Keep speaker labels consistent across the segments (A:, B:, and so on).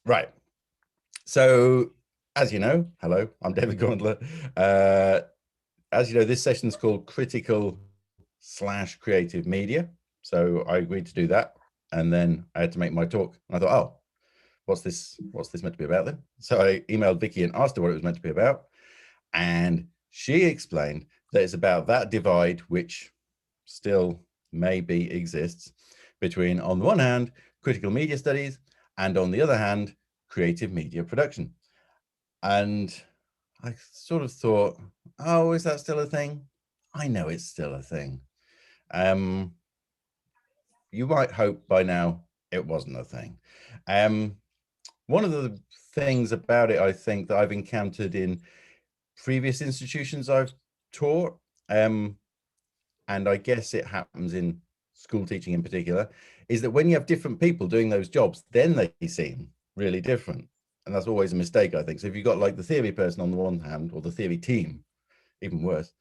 A: Right. So, as you know, hello, I'm David Gauntlett. As you know, this session is called Critical/Creative Media. So I agreed to do that, and then I had to make my talk. And I thought, oh, what's this? What's this meant to be about then? So I emailed Vicky and asked her what it was meant to be about, and she explained that it's about that divide which still maybe exists between, on the one hand, critical media studies, and on the other hand, creative media production. And I sort of thought, oh, is that still a thing? I know it's still a thing. You might hope by now it wasn't a thing. One of the things about it, I think, that I've encountered in previous institutions I've taught, and I guess it happens in school teaching in particular, is that when you have different people doing those jobs, then they seem really different. And that's always a mistake, I think. So if you've got like the theory person on the one hand, or the theory team, even worse,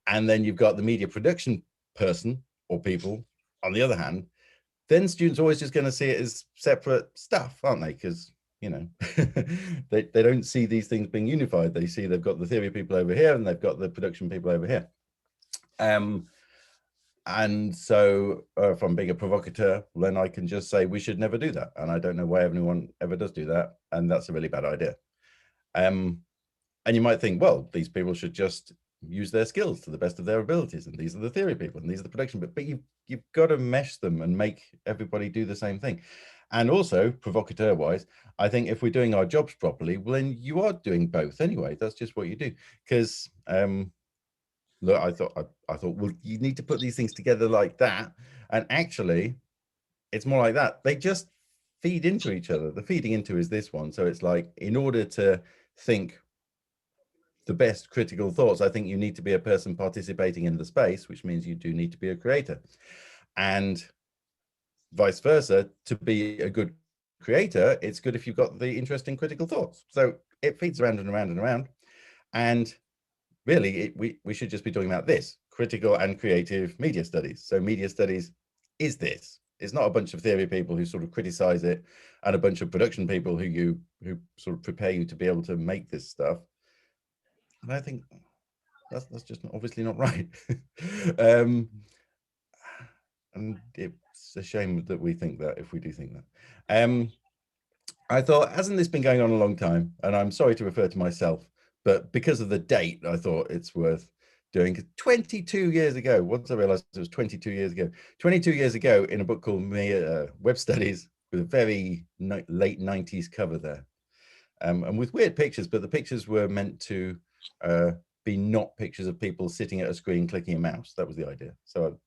A: and then you've got the media production person or people on the other hand, then students are always just going to see it as separate stuff, aren't they? Because, you know, they don't see these things being unified. They see they've got the theory people over here and they've got the production people over here. And so if I'm being a provocateur, then I can just say we should never do that. And I don't know why anyone ever does do that. And that's a really bad idea. And you might think, well, these people should just use their skills to the best of their abilities. And these are the theory people and these are the production, but you've got to mesh them and make everybody do the same thing. And also, provocateur wise, I think if we're doing our jobs properly, well, then you are doing both anyway. That's just what you do. Because look, I thought, well, you need to put these things together like that. And actually, it's more like that. They just feed into each other. The feeding into is this one. So it's like, in order to think the best critical thoughts, I think you need to be a person participating in the space, which means you do need to be a creator. And vice versa, to be a good creator, it's good if you've got the interesting critical thoughts. So it feeds around and around and around. And really, we should just be talking about this, critical and creative media studies. So media studies is this. It's not a bunch of theory people who sort of criticize it and a bunch of production people who sort of prepare you to be able to make this stuff. And I think that's just obviously not right. And it's a shame that we think that, if we do think that. I thought, hasn't this been going on a long time? And I'm sorry to refer to myself, but because of the date, I thought it's worth doing. 22 years ago, once I realized it was 22 years ago, 22 years ago, in a book called Web Studies, with a very late 90s cover there, and with weird pictures, but the pictures were meant to be not pictures of people sitting at a screen clicking a mouse. That was the idea. So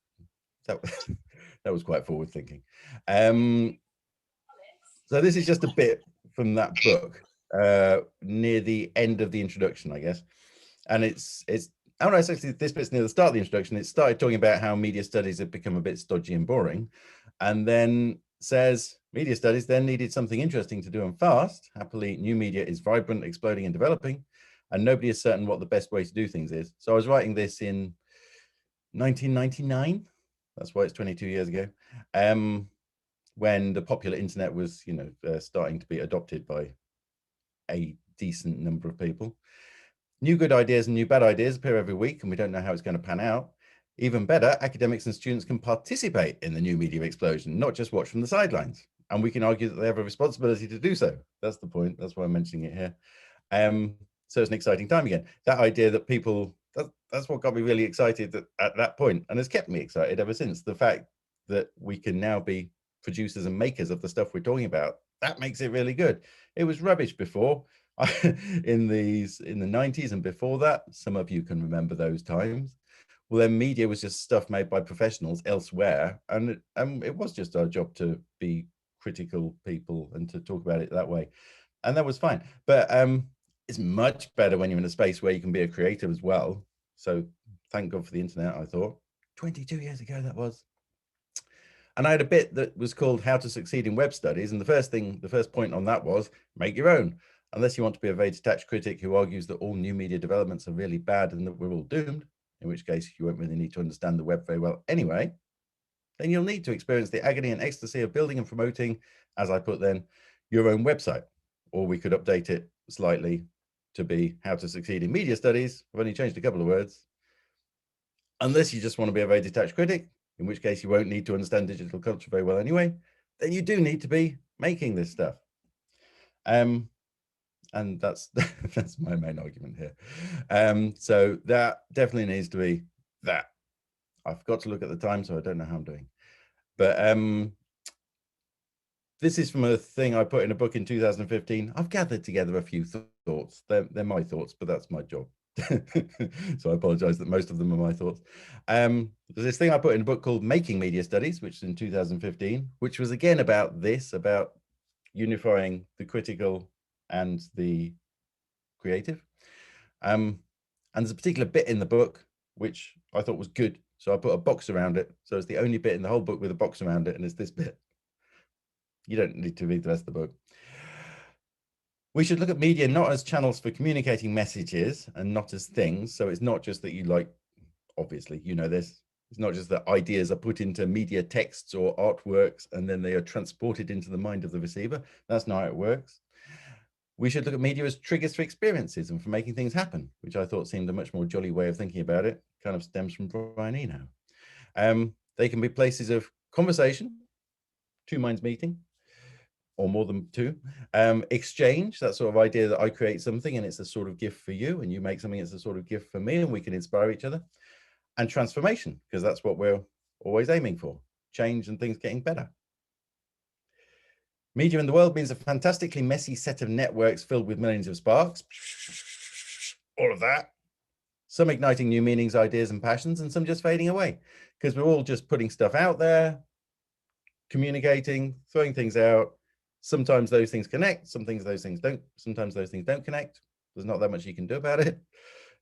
A: that was quite forward thinking. So this is just a bit from that book, near the end of the introduction, I guess. And it's oh no, it's actually, this bit's near the start of the introduction. It started talking about how media studies have become a bit stodgy and boring, and then says media studies then needed something interesting to do and fast. Happily, new media is vibrant, exploding, and developing, and nobody is certain what the best way to do things is. So I was writing this in 1999. That's why it's 22 years ago. When the popular internet was, starting to be adopted by a decent number of people. New good ideas and new bad ideas appear every week, and we don't know how it's going to pan out. Even better, academics and students can participate in the new media explosion, not just watch from the sidelines. And we can argue that they have a responsibility to do so. That's the point. That's why I'm mentioning it here. So it's an exciting time again. That idea that people, that's what got me really excited at that point, and has kept me excited ever since. The fact that we can now be producers and makers of the stuff we're talking about, that makes it really good. It was rubbish before. in the 90s and before that, some of you can remember those times. Well, then media was just stuff made by professionals elsewhere, and it was just our job to be critical people and to talk about it that way, and that was fine. But it's much better when you're in a space where you can be a creator as well. So thank God for the internet, I thought. 22 years ago that was. And I had a bit that was called How to Succeed in Web Studies. And the first point on that was make your own. Unless you want to be a very detached critic who argues that all new media developments are really bad and that we're all doomed, in which case you won't really need to understand the web very well anyway, then you'll need to experience the agony and ecstasy of building and promoting, as I put then, your own website. or we could update it slightly to be how to succeed in media studies. I've only changed a couple of words. Unless you just want to be a very detached critic, in which case you won't need to understand digital culture very well anyway, then you do need to be making this stuff. And that's that's my main argument here. So that definitely needs to be that. I forgot to look at the time, so I don't know how I'm doing. But this is from a thing I put in a book in 2015. I've gathered together a few thoughts. They're my thoughts, but that's my job. So I apologize that most of them are my thoughts. There's this thing I put in a book called Making Media Studies, which is in 2015, which was again about this, about unifying the critical and the creative. And there's a particular bit in the book which I thought was good. So I put a box around it. So it's the only bit in the whole book with a box around it, and it's this bit. You don't need to read the rest of the book. We should look at media not as channels for communicating messages and not as things. So it's not just that you like, obviously, you know this. It's not just that ideas are put into media texts or artworks and then they are transported into the mind of the receiver. That's not how it works. We should look at media as triggers for experiences and for making things happen, which I thought seemed a much more jolly way of thinking about it. Kind of stems from Brian Eno. They can be places of conversation, two minds meeting, or more than two. Exchange, that sort of idea that I create something and it's a sort of gift for you, and you make something, it's a sort of gift for me, and we can inspire each other. And transformation, because that's what we're always aiming for, change and things getting better. Media in the world means a fantastically messy set of networks filled with millions of sparks, all of that. Some igniting new meanings, ideas, and passions, and some just fading away, because we're all just putting stuff out there, communicating, throwing things out. Sometimes those things connect, sometimes those things don't connect. There's not that much you can do about it.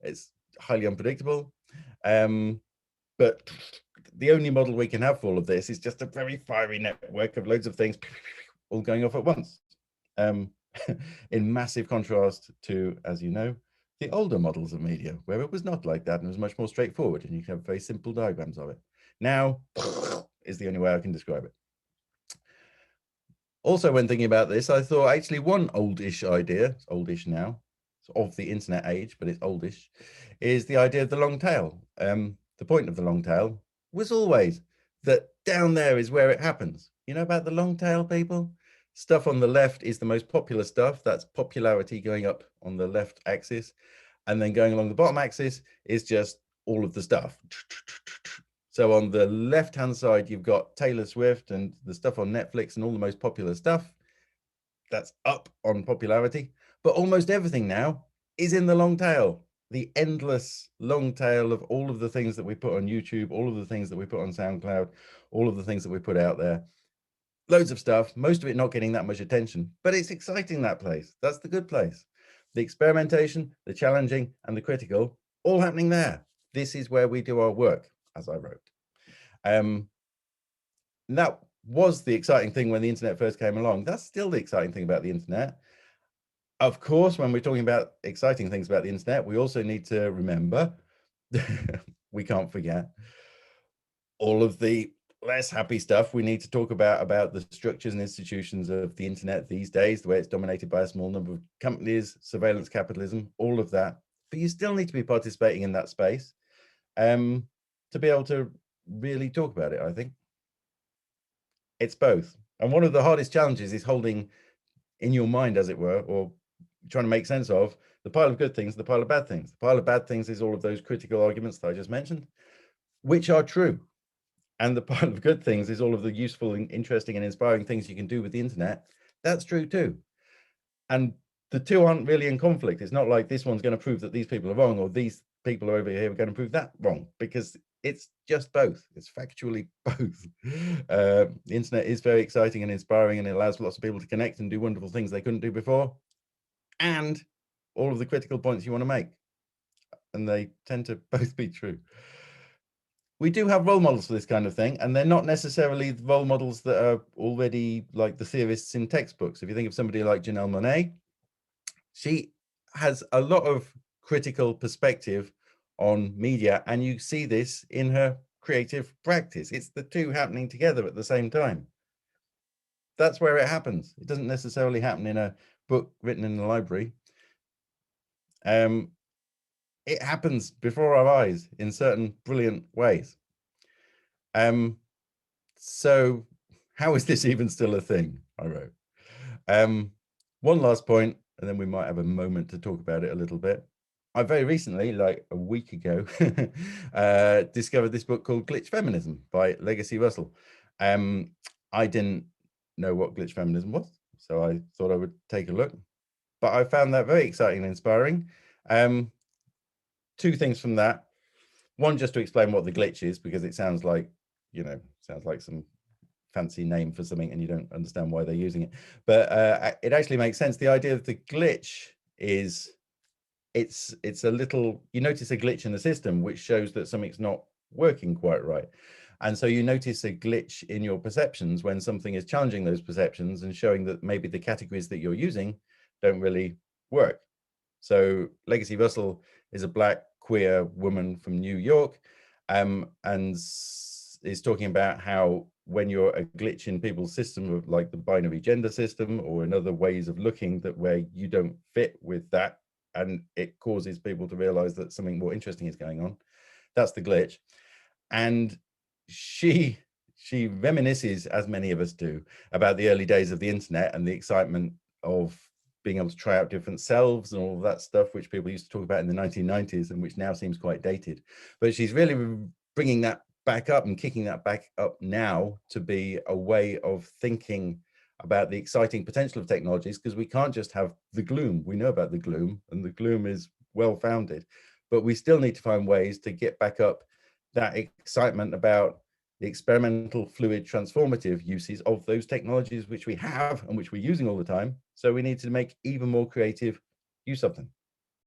A: It's highly unpredictable. But the only model we can have for all of this is just a very fiery network of loads of things all going off at once. In massive contrast to, as you know, the older models of media, where it was not like that and it was much more straightforward and you can have very simple diagrams of it. Now is the only way I can describe it. Also, when thinking about this, I thought actually one oldish idea, it's oldish now, it's of the internet age, but it's oldish, is the idea of the long tail. The point of the long tail was always that down there is where it happens. You know about the long tail, people? Stuff on the left is the most popular stuff. That's popularity going up on the left axis. And then going along the bottom axis is just all of the stuff. So on the left-hand side, you've got Taylor Swift and the stuff on Netflix and all the most popular stuff. That's up on popularity. But almost everything now is in the long tail. The endless long tail of all of the things that we put on YouTube, all of the things that we put on SoundCloud, all of the things that we put out there. Loads of stuff, most of it not getting that much attention, but it's exciting, that place. That's the good place. The experimentation, the challenging, and the critical, all happening there. This is where we do our work, as I wrote. And that was the exciting thing when the internet first came along. That's still the exciting thing about the internet. Of course, when we're talking about exciting things about the internet, we also need to remember, we can't forget, all of the less happy stuff we need to talk about the structures and institutions of the internet these days, the way it's dominated by a small number of companies, surveillance capitalism, all of that. But you still need to be participating in that space to be able to really talk about it, I think. It's both. And one of the hardest challenges is holding in your mind, as it were, or trying to make sense of the pile of good things, the pile of bad things. The pile of bad things is all of those critical arguments that I just mentioned, which are true. And the pile of good things is all of the useful and interesting and inspiring things you can do with the internet. That's true too. And the two aren't really in conflict. It's not like this one's going to prove that these people are wrong or these people are over here are going to prove that wrong, because it's just both. It's factually both. The internet is very exciting and inspiring, and it allows lots of people to connect and do wonderful things they couldn't do before. And all of the critical points you want to make. And they tend to both be true. We do have role models for this kind of thing, and they're not necessarily role models that are already like the theorists in textbooks. If you think of somebody like Janelle Monáe, she has a lot of critical perspective on media, and you see this in her creative practice. It's the two happening together at the same time. that's where it happens. It doesn't necessarily happen in a book written in the library. It happens before our eyes in certain brilliant ways. So how is this even still a thing? I wrote. One last point, and then we might have a moment to talk about it a little bit. I very recently, like a week ago, discovered this book called Glitch Feminism by Legacy Russell. I didn't know what glitch feminism was, so I thought I would take a look. But I found that very exciting and inspiring. Two things from that. One, just to explain what the glitch is, because it sounds like, sounds like some fancy name for something and you don't understand why they're using it. But it actually makes sense. The idea of the glitch is it's a little, you notice a glitch in the system, which shows that something's not working quite right. And so you notice a glitch in your perceptions when something is challenging those perceptions and showing that maybe the categories that you're using don't really work. So Legacy Russell is a Black queer woman from New York, and is talking about how when you're a glitch in people's system of like the binary gender system or in other ways of looking that where you don't fit with that, and it causes people to realize that something more interesting is going on. That's the glitch. And she reminisces, as many of us do, about the early days of the internet and the excitement of being able to try out different selves and all of that stuff, which people used to talk about in the 1990s and which now seems quite dated. But she's really bringing that back up and kicking that back up now to be a way of thinking about the exciting potential of technologies, because we can't just have the gloom. We know about the gloom, and the gloom is well-founded, but we still need to find ways to get back up that excitement about the experimental, fluid, transformative uses of those technologies which we have and which we're using all the time. So we need to make even more creative use of them.